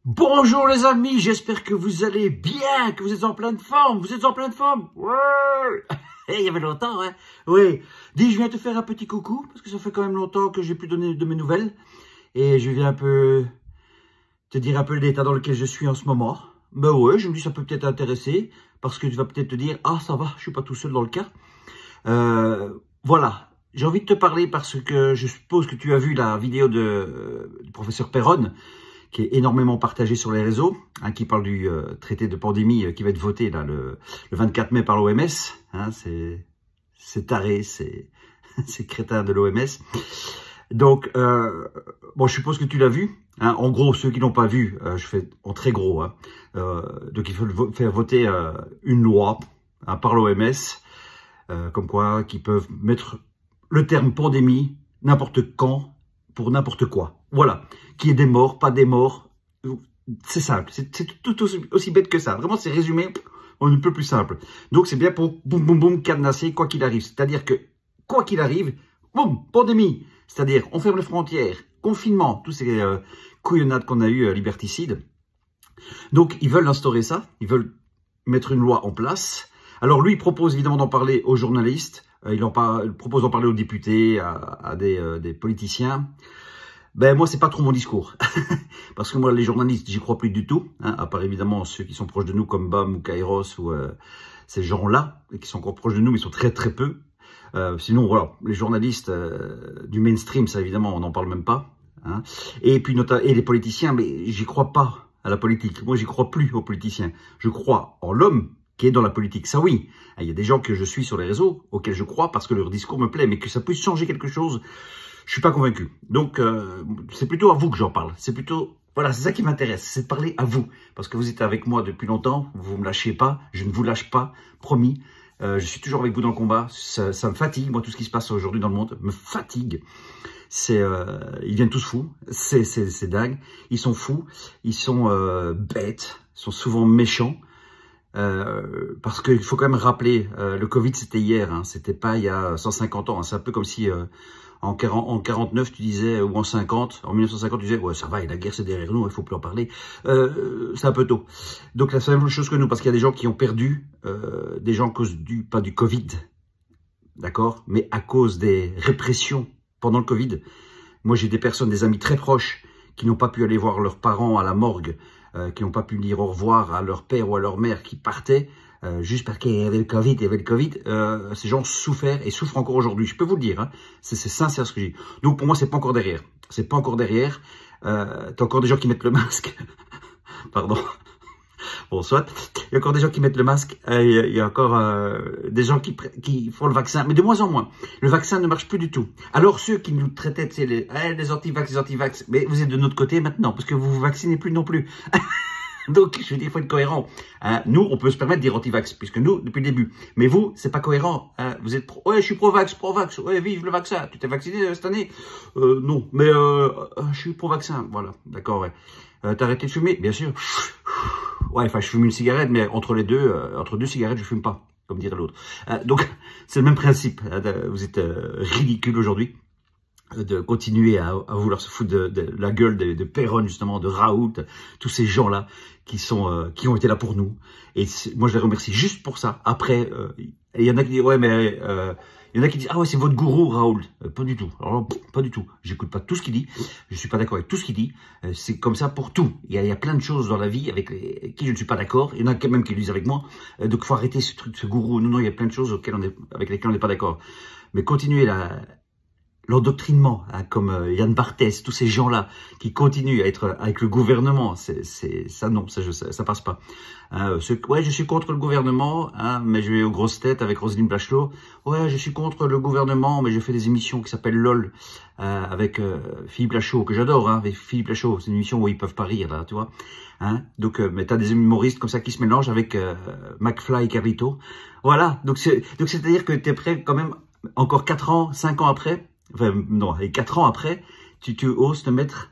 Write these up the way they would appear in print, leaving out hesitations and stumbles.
Bonjour les amis, j'espère que vous allez bien, que vous êtes en pleine forme. Vous êtes en pleine forme? Ouais. Il y avait longtemps, hein. Oui. Dis, je viens te faire un petit coucou, parce que ça fait quand même longtemps que j'ai pu donner de mes nouvelles. Et je viens un peu te dire un peu l'état dans lequel je suis en ce moment. Ben ouais, je me dis ça peut peut-être t'intéresser, parce que tu vas peut-être te dire, ah ça va, je suis pas tout seul dans le cas. Voilà. J'ai envie de te parler parce que je suppose que tu as vu la vidéo du professeur Perron, qui est énormément partagé sur les réseaux, hein, qui parle du traité de pandémie qui va être voté là, le 24 mai par l'OMS. Hein, c'est taré, c'est crétin de l'OMS. Donc, bon, je suppose que tu l'as vu. Hein, en gros, ceux qui n'ont pas vu, je fais en très gros. Hein, donc, il faut faire voter une loi hein, par l'OMS, comme quoi, qui peuvent mettre le terme pandémie n'importe quand, pour n'importe quoi. Voilà. Qu'il y ait des morts, pas des morts. C'est simple. C'est tout aussi bête que ça. Vraiment, c'est résumé en un peu plus simple. Donc, c'est bien pour boum, boum, boum, cadenasser, quoi qu'il arrive. C'est-à-dire que, quoi qu'il arrive, boum, pandémie. C'est-à-dire, on ferme les frontières, confinement, tous ces couillonnades qu'on a eu liberticides. Donc, ils veulent instaurer ça. Ils veulent mettre une loi en place. Alors, lui, il propose évidemment d'en parler aux journalistes. Il propose d'en parler aux députés, à des politiciens. Ben moi, c'est pas trop mon discours. Parce que moi, les journalistes, j'y crois plus du tout. Hein, à part évidemment ceux qui sont proches de nous, comme BAM ou Kairos, ou ces gens-là, qui sont encore proches de nous, mais ils sont très très peu. Sinon, voilà, les journalistes du mainstream, ça évidemment, on n'en parle même pas. Hein. Et puis, et les politiciens, mais j'y crois pas à la politique. Moi, j'y crois plus aux politiciens. Je crois en l'homme qui est dans la politique, ça oui. Il y a des gens que je suis sur les réseaux, auxquels je crois parce que leur discours me plaît, mais que ça puisse changer quelque chose, je suis pas convaincu. Donc, c'est plutôt à vous que j'en parle. C'est plutôt, voilà, c'est ça qui m'intéresse, c'est de parler à vous. Parce que vous êtes avec moi depuis longtemps, vous me lâchez pas, je ne vous lâche pas, promis. Je suis toujours avec vous dans le combat, ça me fatigue, moi tout ce qui se passe aujourd'hui dans le monde me fatigue. Ils viennent tous fous, c'est dingue, ils sont fous, ils sont bêtes, ils sont souvent méchants. Parce qu'il faut quand même rappeler, le Covid c'était hier, hein, c'était pas il y a 150 ans, hein, c'est un peu comme si en 49 tu disais, ou en 50, en 1950 tu disais, ouais ça va, et la guerre c'est derrière nous, il faut plus en parler, c'est un peu tôt. Donc là c'est la même chose que nous, parce qu'il y a des gens qui ont perdu, des gens à cause pas du Covid, d'accord, mais à cause des répressions pendant le Covid. Moi j'ai des personnes, des amis très proches, qui n'ont pas pu aller voir leurs parents à la morgue, qui n'ont pas pu dire au revoir à leur père ou à leur mère qui partaient, juste parce qu'il y avait le Covid, ces gens souffrent et souffrent encore aujourd'hui. Je peux vous le dire, hein, c'est sincère ce que je dis. Donc pour moi, c'est pas encore derrière. C'est pas encore derrière. T'as encore des gens qui mettent le masque. Pardon. Bon, soit. Il y a encore des gens qui mettent le masque. Il y a encore des gens qui font le vaccin, mais de moins en moins. Le vaccin ne marche plus du tout. Alors ceux qui nous traitaient, c'est les anti-vax, mais vous êtes de notre côté maintenant, parce que vous vous vaccinez plus non plus. Donc, je veux dire, il faut être cohérent. Hein, nous, on peut se permettre de dire anti-vax, puisque nous, depuis le début. Mais vous, c'est pas cohérent. Hein, vous êtes ouais, je suis pro-vax. Ouais, vive le vaccin. Tu t'es vacciné cette année? Non, mais je suis pro-vaccin. Voilà, d'accord, ouais. T'as arrêté de fumer? Bien sûr. Ouais, enfin, je fume une cigarette, mais entre deux cigarettes, je fume pas, comme dirait l'autre. Donc, c'est le même principe. Vous êtes ridicule aujourd'hui de continuer à vouloir se foutre de la gueule de Perron, justement, de Raoult, tous ces gens-là qui ont été là pour nous. Et moi, je les remercie juste pour ça. Après, il y en a qui disent, ouais, mais il y en a qui disent, ah ouais, c'est votre gourou, Raoult. Pas du tout. Alors, pas du tout. J'écoute pas tout ce qu'il dit. Je suis pas d'accord avec tout ce qu'il dit. C'est comme ça pour tout. Il y a plein de choses dans la vie avec qui je ne suis pas d'accord. Il y en a quand même qui le disent avec moi. Donc, il faut arrêter ce truc, ce gourou. Non, il y a plein de choses avec lesquelles on n'est pas d'accord. Mais continuez l'endoctrinement, hein, comme Yann Barthès, tous ces gens-là qui continuent à être avec le gouvernement, ça non, ça passe pas. Hein, ouais, je suis contre le gouvernement, hein, mais je vais aux grosses têtes avec Roselyne Bachelot. Ouais, je suis contre le gouvernement, mais je fais des émissions qui s'appellent LOL avec Philippe Lachaud, que j'adore, hein, avec Philippe Lachaud. C'est une émission où ils peuvent pas rire, là, tu vois. Hein, donc, mais t'as des humoristes comme ça qui se mélangent avec McFly et Carlito. Voilà, donc c'est-à-dire que t'es prêt quand même, encore 4 ans, 5 ans après, enfin, non, et 4 ans après, tu oses te mettre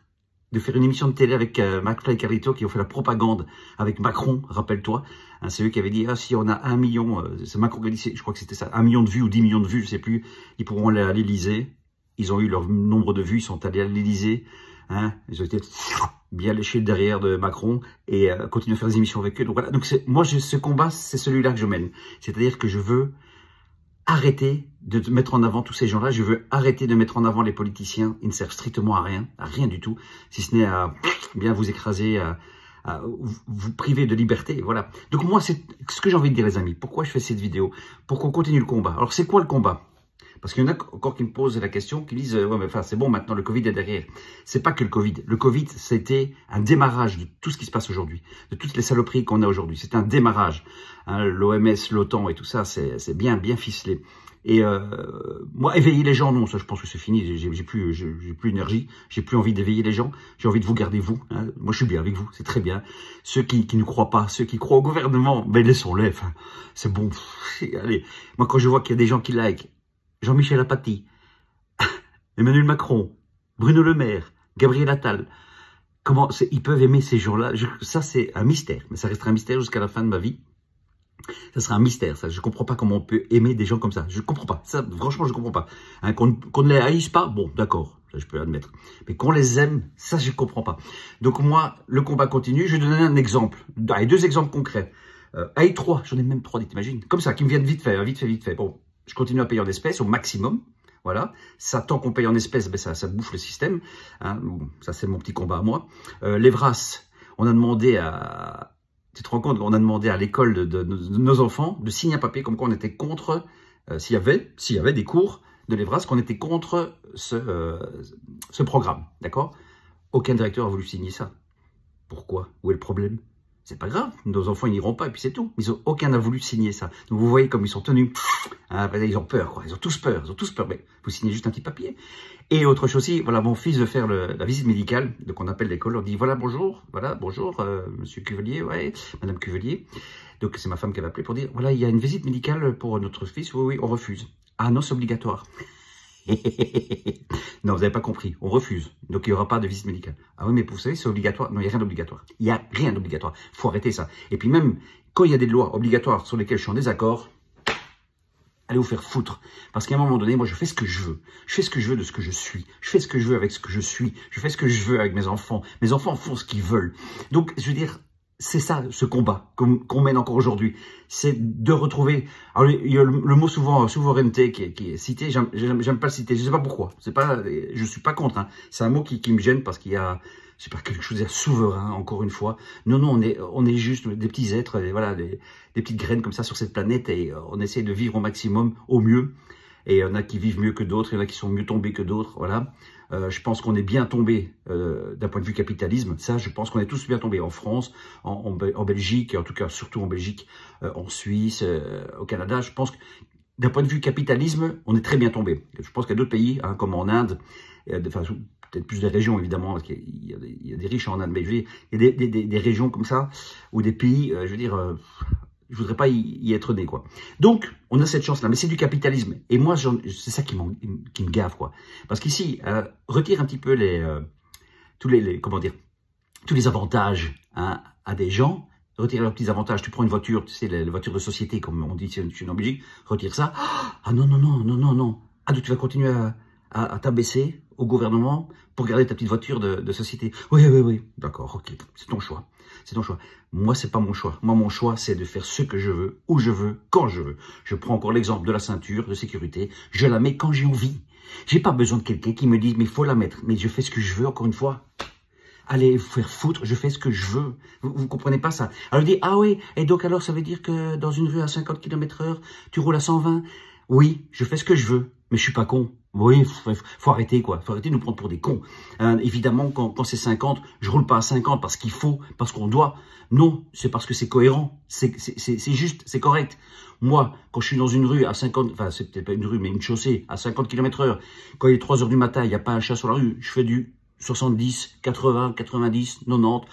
de faire une émission de télé avec McFly et Carlito qui ont fait la propagande avec Macron, rappelle-toi. Hein, c'est eux qui avaient dit, ah, si on a 1 million, c'est Macron qui a dit, je crois que c'était ça, 1 million de vues ou 10 millions de vues, je sais plus, ils pourront aller à l'Élysée. Ils ont eu leur nombre de vues, ils sont allés à l'Élysée. Hein, ils ont été bien lécher le derrière de Macron et continuer à faire des émissions avec eux. Donc voilà, donc moi ce combat, c'est celui-là que je mène. C'est-à-dire que je veux arrêter de mettre en avant tous ces gens-là. Je veux arrêter de mettre en avant les politiciens. Ils ne servent strictement à rien du tout, si ce n'est à bien vous écraser, à vous priver de liberté. Voilà. Donc moi, c'est ce que j'ai envie de dire, les amis. Pourquoi je fais cette vidéo? Pour qu'on continue le combat. Alors, c'est quoi le combat? Parce qu'il y en a encore qui me posent la question, qui disent ouais, mais enfin, c'est bon, maintenant le Covid est derrière. C'est pas que le Covid. Le Covid, c'était un démarrage de tout ce qui se passe aujourd'hui, de toutes les saloperies qu'on a aujourd'hui. C'est un démarrage. Hein, l'OMS, l'OTAN et tout ça, c'est bien ficelé. Et moi, éveiller les gens, non, ça, je pense que c'est fini. J'ai plus d'énergie, j'ai plus envie d'éveiller les gens. J'ai envie de vous garder vous. Hein. Moi, je suis bien avec vous, c'est très bien. Ceux qui ne croient pas, ceux qui croient au gouvernement, ben laissons-les. Enfin, c'est bon. Allez, moi, quand je vois qu'il y a des gens qui like. Jean-Michel Apathy, Emmanuel Macron, Bruno Le Maire, Gabriel Attal. Comment ils peuvent aimer ces gens-là? Ça, c'est un mystère. Mais ça restera un mystère jusqu'à la fin de ma vie. Ça sera un mystère, ça. Je ne comprends pas comment on peut aimer des gens comme ça. Je ne comprends pas. Ça, franchement, je ne comprends pas. Hein, qu'on ne les haïsse pas, bon, d'accord, ça je peux admettre. Mais qu'on les aime, ça, je ne comprends pas. Donc moi, le combat continue. Je vais donner un exemple. Allez, 2 exemples concrets. Allez, 3, j'en ai même 3, t'imagines? Comme ça, qui me viennent vite fait. Bon. Je continue à payer en espèces au maximum. Voilà. Ça, tant qu'on paye en espèces, ben ça bouffe le système. Hein. Bon, ça, c'est mon petit combat à moi. Les VRAS, on a demandé à... Tu te rends compte qu'on a demandé à l'école de nos enfants de signer un papier comme quoi on était contre, s'il y avait des cours de l'EVRAS, qu'on était contre ce programme. D'accord? Aucun directeur a voulu signer ça. Pourquoi? Où est le problème? C'est pas grave, nos enfants ils n'iront pas et puis c'est tout. Aucun n'a voulu signer ça. Donc vous voyez comme ils sont tenus. Après ils ont peur, quoi. Ils ont tous peur, Mais vous signez juste un petit papier. Et autre chose aussi, voilà, mon fils veut faire la visite médicale. Donc on appelle l'école, on dit voilà bonjour, monsieur Cuvelier, ouais, madame Cuvelier. Donc c'est ma femme qui va appeler pour dire voilà, il y a une visite médicale pour notre fils. Oui, on refuse. Ah non, c'est obligatoire. Non, vous n'avez pas compris, on refuse. Donc il n'y aura pas de visite médicale. Ah oui, mais vous savez, c'est obligatoire. Non, il n'y a rien d'obligatoire. Il n'y a rien d'obligatoire. Il faut arrêter ça. Et puis même, quand il y a des lois obligatoires sur lesquelles je suis en désaccord, allez vous faire foutre. Parce qu'à un moment donné, moi, je fais ce que je veux. Je fais ce que je veux de ce que je suis. Je fais ce que je veux avec ce que je suis. Je fais ce que je veux avec mes enfants. Mes enfants font ce qu'ils veulent. Donc, je veux dire, c'est ça, ce combat qu'on mène encore aujourd'hui. C'est de retrouver... Alors, il y a le mot souvent, souveraineté, qui est cité. J'aime pas le citer. Je sais pas pourquoi. Je suis pas contre. Hein. C'est un mot qui me gêne parce qu'il y a... C'est pas quelque chose de souverain, encore une fois. Non, on est juste des petits êtres, voilà, des petites graines comme ça sur cette planète et on essaie de vivre au maximum, au mieux. Et il y en a qui vivent mieux que d'autres, il y en a qui sont mieux tombés que d'autres, voilà. Je pense qu'on est bien tombé d'un point de vue capitalisme. Ça, je pense qu'on est tous bien tombés en France, en Belgique, en tout cas surtout en Belgique, en Suisse, au Canada. Je pense que d'un point de vue capitalisme, on est très bien tombé. Je pense qu'il y a d'autres pays, hein, comme en Inde, enfin, peut-être plus de régions évidemment, parce qu'il y a des riches en Inde, mais je veux dire, il y a des régions comme ça, ou des pays, je veux dire, je voudrais pas y être né, quoi. Donc, on a cette chance-là, mais c'est du capitalisme. Et moi, c'est ça qui me gave, quoi. Parce qu'ici, retire un petit peu tous les avantages, hein, à des gens, retire leurs petits avantages. Tu prends une voiture, tu sais, les voitures de société, comme on dit ici en Belgique, retire ça. Ah non. Ah, donc tu vas continuer à t'abaisser au gouvernement pour garder ta petite voiture de société. Oui. D'accord, ok. C'est ton choix. C'est ton choix. Moi, c'est pas mon choix. Moi, mon choix, c'est de faire ce que je veux, où je veux, quand je veux. Je prends encore l'exemple de la ceinture de sécurité. Je la mets quand j'ai envie. J'ai pas besoin de quelqu'un qui me dise, mais il faut la mettre. Mais je fais ce que je veux, encore une fois. Allez vous faire foutre, je fais ce que je veux. Vous comprenez pas ça? Alors, je dis, ah oui, et donc alors, ça veut dire que dans une rue à 50 km/h, tu roules à 120? Oui, je fais ce que je veux, mais je suis pas con. Oui, faut arrêter, quoi. Faut arrêter de nous prendre pour des cons. Évidemment, quand c'est 50, je roule pas à 50 parce qu'il faut, parce qu'on doit. Non, c'est parce que c'est cohérent. C'est juste, c'est correct. Moi, quand je suis dans une rue à 50, enfin, c'est peut-être pas une rue, mais une chaussée à 50 km/h, quand il est 3 h du matin, il n'y a pas un chat sur la rue, je fais du 70, 80, 90, 90,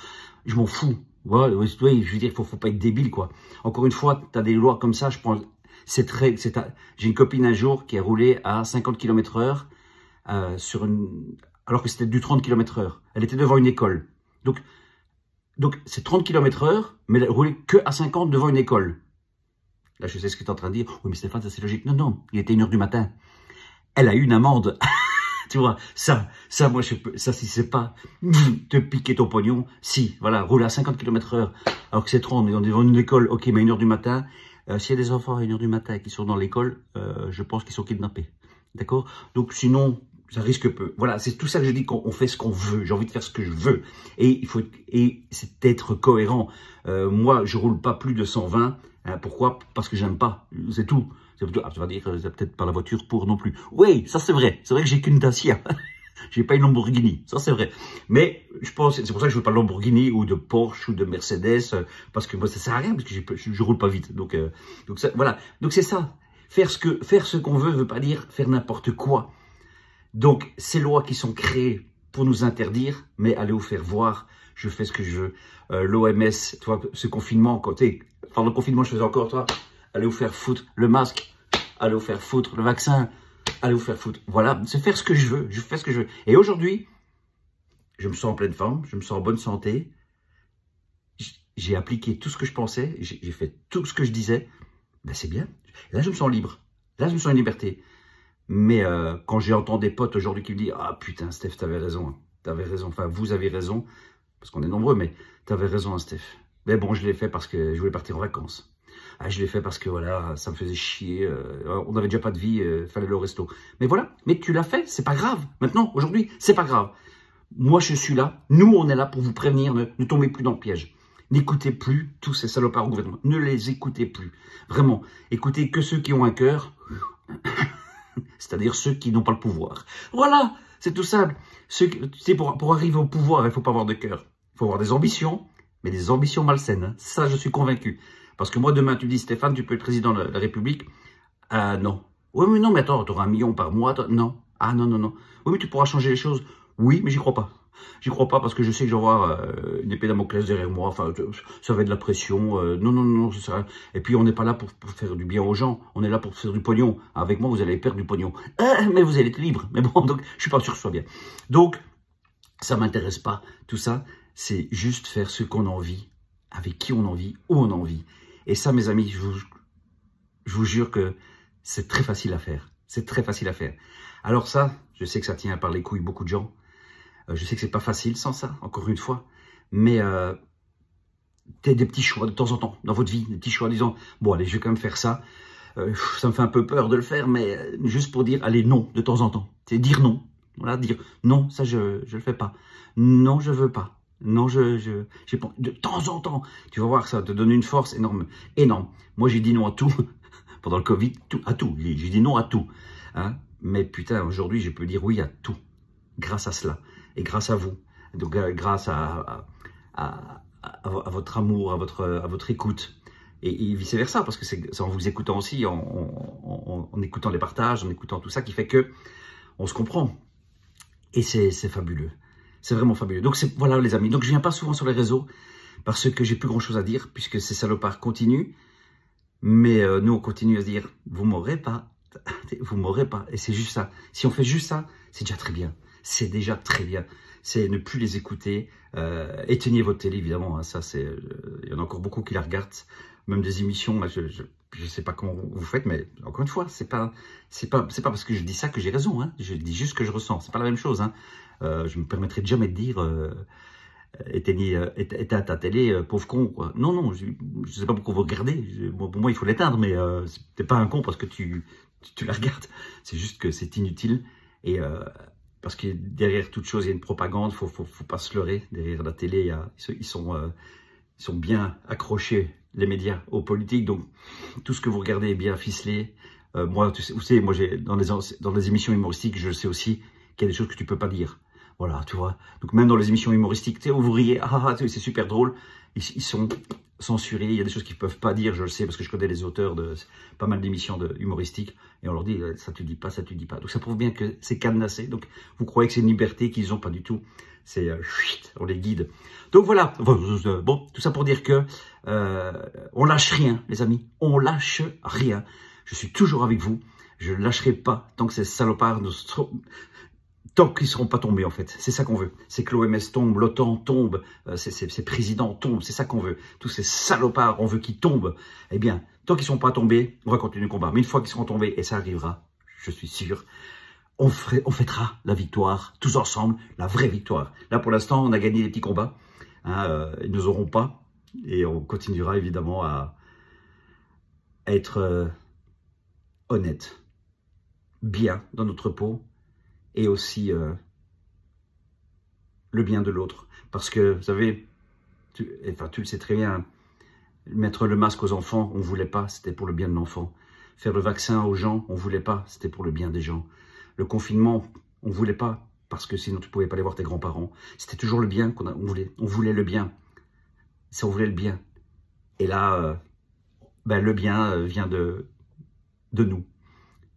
je m'en fous. Ouais, je veux dire, faut pas être débile, quoi. Encore une fois, tu as des lois comme ça, je prends... J'ai une copine un jour qui a roulé à 50 km/h alors que c'était du 30 km/h. Elle était devant une école. Donc c'est 30 km/h, mais elle roulait que à 50 devant une école. Là, je sais ce que tu es en train de dire. Oui, mais Stéphane, ça c'est logique. Non, il était 1 h du matin. Elle a eu une amende. Tu vois, moi, ça, si c'est pas te piquer ton pognon, si, voilà, rouler à 50 km/h, alors que c'est 30, on est devant une école, ok, mais à 1h du matin, s'il y a des enfants à 1h du matin qui sont dans l'école, je pense qu'ils sont kidnappés. D'accord? Donc, sinon, ça risque peu. Voilà, c'est tout ça que je dis, qu'on fait ce qu'on veut. J'ai envie de faire ce que je veux. Et c'est d'être cohérent. Moi, je roule pas plus de 120. Hein, pourquoi? Parce que j'aime pas. C'est tout. Tu vas dire, c'est peut-être pas la voiture pour non plus. Oui, ça c'est vrai. C'est vrai que j'ai qu'une Dacia. J'ai pas une Lamborghini. Ça c'est vrai. Mais je pense, c'est pour ça que je veux pas de Lamborghini ou de Porsche ou de Mercedes, parce que moi ça sert à rien, parce que je roule pas vite. Donc ça, voilà. Donc c'est ça. Faire ce qu'on veut pas dire faire n'importe quoi. Donc, ces lois qui sont créées pour nous interdire, mais allez vous faire voir, je fais ce que je veux. L'OMS, toi, ce confinement, pendant le confinement, je faisais encore, toi, allez vous faire foutre le masque, allez vous faire foutre le vaccin, allez vous faire foutre. Voilà, c'est faire ce que je veux, je fais ce que je veux. Et aujourd'hui, je me sens en pleine forme, je me sens en bonne santé, j'ai appliqué tout ce que je pensais, j'ai fait tout ce que je disais, ben c'est bien. Et là, je me sens libre, là, je me sens en liberté. Mais quand j'ai entendu des potes aujourd'hui qui me disent « Ah putain, Steph, t'avais raison, hein. T'avais raison. Enfin, vous avez raison, parce qu'on est nombreux, mais t'avais raison, hein, Steph. » Mais bon, je l'ai fait parce que je voulais partir en vacances. Ah, je l'ai fait parce que, voilà, ça me faisait chier. On n'avait déjà pas de vie, fallait aller au resto. Mais voilà, mais tu l'as fait, c'est pas grave. Maintenant, aujourd'hui, c'est pas grave. Moi, je suis là. Nous, on est là pour vous prévenir. Ne tombez plus dans le piège. N'écoutez plus tous ces salopards au gouvernement. Ne les écoutez plus. Vraiment. Écoutez que ceux qui ont un cœur... C'est-à-dire ceux qui n'ont pas le pouvoir. Voilà, c'est tout simple. Pour arriver au pouvoir, il ne faut pas avoir de cœur. Il faut avoir des ambitions, mais des ambitions malsaines. Hein. Ça, je suis convaincu. Parce que moi, demain, tu dis, Stéphane, tu peux être président de la République. Non. Oui, mais non, mais attends, tu auras 1 million par mois. Non. Ah, non, non, non. Oui, mais tu pourras changer les choses. Oui, mais j'y crois pas. J'y crois pas parce que je sais que je vais avoir une épée Damoclès derrière moi. Enfin, ça va être de la pression. Non, non, non, c'est ça. Et puis, on n'est pas là pour faire du bien aux gens. On est là pour faire du pognon. Avec moi, vous allez perdre du pognon. Mais vous allez être libre. Mais bon, donc, je suis pas sûr que ce soit bien. Donc, ça m'intéresse pas. Tout ça, c'est juste faire ce qu'on a envie, avec qui on a envie, où on a envie. Et ça, mes amis, je vous jure que c'est très facile à faire. C'est très facile à faire. Alors ça, je sais que ça tient par les couilles beaucoup de gens. Je sais que c'est pas facile sans ça, encore une fois. Mais t'as des petits choix de temps en temps dans votre vie, des petits choix disant bon allez, je vais quand même faire ça. Ça me fait un peu peur de le faire, mais juste pour dire allez non de temps en temps. C'est dire non. Voilà, dire non, ça je le fais pas. Non, je veux pas. Non, j'ai pas. De temps en temps, tu vas voir que ça va te donner une force énorme, énorme. Moi j'ai dit non à tout pendant le Covid, à tout. J'ai dit non à tout. Hein. Mais putain, aujourd'hui je peux dire oui à tout grâce à cela. Et grâce à vous, donc grâce à votre amour, à votre écoute, et vice-versa, parce que c'est en vous écoutant aussi, en écoutant les partages, en écoutant tout ça, qui fait que on se comprend. Et c'est fabuleux, c'est vraiment fabuleux. Donc voilà les amis, donc je viens pas souvent sur les réseaux, parce que j'ai plus grand-chose à dire, puisque ces salopards continuent, mais nous on continue à se dire, vous m'aurez pas, vous m'aurez pas, et c'est juste ça. Si on fait juste ça, c'est déjà très bien. C'est déjà très bien. C'est ne plus les écouter. Éteignez votre télé, évidemment. Hein, ça, c'est. Il y en a encore beaucoup qui la regardent. Même des émissions. Là, je sais pas comment vous faites, mais encore une fois, c'est pas parce que je dis ça que j'ai raison. Hein, je dis juste ce que je ressens. C'est pas la même chose. Hein. Je me permettrai jamais de dire éteins ta télé, pauvre con. Quoi. Non, non. Je sais pas pourquoi vous regardez. Pour moi, il faut l'éteindre, mais t'es pas un con parce que tu la regardes. C'est juste que c'est inutile et parce que derrière toute chose, il y a une propagande, faut pas se leurrer. Derrière la télé, ils sont bien accrochés, les médias, aux politiques. Donc, tout ce que vous regardez est bien ficelé. Moi, vous savez, moi, dans les émissions humoristiques, je sais aussi qu'il y a des choses que tu peux pas dire. Voilà, tu vois. Donc, même dans les émissions humoristiques, tu sais, où vous riez, c'est super drôle, ils sont censurés. Il y a des choses qu'ils peuvent pas dire, je le sais, parce que je connais les auteurs de pas mal d'émissions humoristiques, et on leur dit, ça tu dis pas, ça tu dis pas. Donc ça prouve bien que c'est cadenassé. Donc vous croyez que c'est une liberté qu'ils ont pas du tout. C'est, on les guide. Donc voilà, bon, tout ça pour dire que on lâche rien, les amis. On lâche rien. Je suis toujours avec vous. Je lâcherai pas tant que ces salopards tant qu'ils ne seront pas tombés, en fait. C'est ça qu'on veut. C'est que l'OMS tombe, l'OTAN tombe, ces présidents tombent. C'est ça qu'on veut. Tous ces salopards, on veut qu'ils tombent. Eh bien, tant qu'ils ne sont pas tombés, on va continuer le combat. Mais une fois qu'ils seront tombés, et ça arrivera, je suis sûr, on fêtera la victoire, tous ensemble, la vraie victoire. Là, pour l'instant, on a gagné les petits combats. Hein, ils ne nous auront pas. Et on continuera évidemment à être honnête, bien dans notre peau, et aussi le bien de l'autre. Parce que, vous savez, tu le sais très bien, mettre le masque aux enfants, on ne voulait pas, c'était pour le bien de l'enfant. Faire le vaccin aux gens, on ne voulait pas, c'était pour le bien des gens. Le confinement, on ne voulait pas, parce que sinon tu ne pouvais pas aller voir tes grands-parents. C'était toujours le bien qu'on voulait. On voulait le bien. Si on voulait le bien. Et là, le bien vient de nous.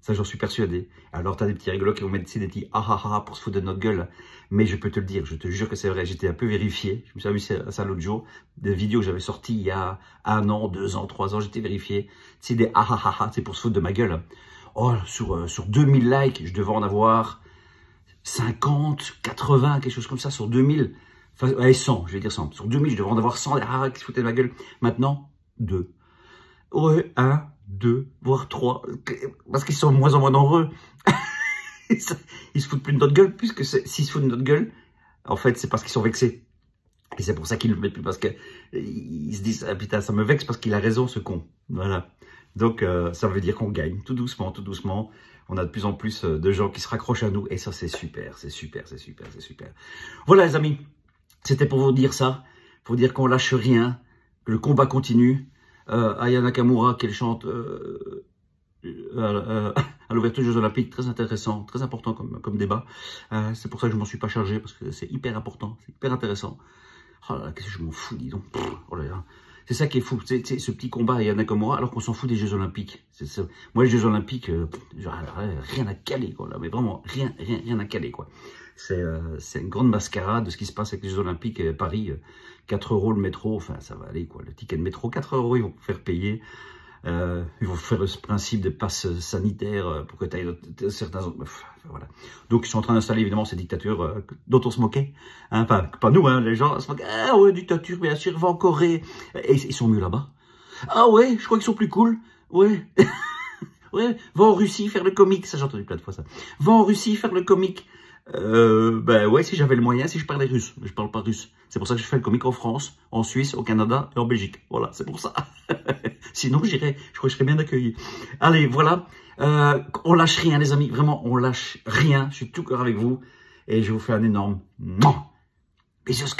Ça, j'en suis persuadé. Alors, tu as des petits rigolos qui vont mettre des petits ah ah ah pour se foutre de notre gueule. Mais je peux te le dire, je te jure que c'est vrai. J'étais un peu vérifié. Je me suis amusé à ça l'autre jour. Des vidéos que j'avais sorties il y a 1 an, 2 ans, 3 ans, j'étais vérifié. C'est des ah ah ah ah, c'est pour se foutre de ma gueule. Oh, sur 2000 likes, je devais en avoir 50, 80, quelque chose comme ça, sur 2000. Enfin, allez, 100, je vais dire 100. Sur 2000, je devrais en avoir 100 qui se foutaient de ma gueule. Maintenant, 2. Ouais, 1, 2, voire 3. Parce qu'ils sont de moins en moins nombreux. Ils se foutent plus de notre gueule, puisque s'ils se foutent de notre gueule, en fait, c'est parce qu'ils sont vexés. Et c'est pour ça qu'ils ne le mettent plus, parce qu'ils se disent, ah putain, ça me vexe parce qu'il a raison, ce con. Voilà. Donc, ça veut dire qu'on gagne, tout doucement, tout doucement. On a de plus en plus de gens qui se raccrochent à nous, et ça, c'est super, c'est super, c'est super, c'est super. Voilà, les amis. C'était pour vous dire ça, pour dire qu'on lâche rien, que le combat continue. Aya Nakamura, qu'elle chante à l'ouverture des Jeux Olympiques, très intéressant, très important comme débat. C'est pour ça que je m'en suis pas chargé, parce que c'est hyper important, c'est hyper intéressant. Oh là là, qu'est-ce que je m'en fous, dis donc. Oh là là. C'est ça qui est fou, c'est ce petit combat Aya Nakamura, alors qu'on s'en fout des Jeux Olympiques. Moi, les Jeux Olympiques, rien à caler, quoi, là, mais vraiment, rien à caler, quoi. C'est une grande mascarade de ce qui se passe avec les Jeux Olympiques à Paris. 4 € le métro, enfin ça va aller quoi. Le ticket de métro, 4 €, ils vont faire payer. Ils vont faire le principe des passes sanitaires pour que tu ailles certains... voilà. Donc ils sont en train d'installer évidemment ces dictatures dont on se moquait. Hein, pas nous, hein, les gens se moquent. Ah ouais, dictature, bien sûr, va en Corée. Et ils sont mieux là-bas. Ah ouais, je crois qu'ils sont plus cool. Ouais. Ouais, va en Russie faire le comique. Ça, j'ai entendu plein de fois ça. Va en Russie faire le comique. Ouais, si j'avais le moyen, si je parlais russe. Mais je parle pas russe. C'est pour ça que je fais le comique en France, en Suisse, au Canada et en Belgique. Voilà, c'est pour ça. Sinon, je crois que je serais bien accueilli. Allez, voilà. On lâche rien, les amis. Vraiment, on lâche rien. Je suis tout cœur avec vous. Et je vous fais un énorme bisous.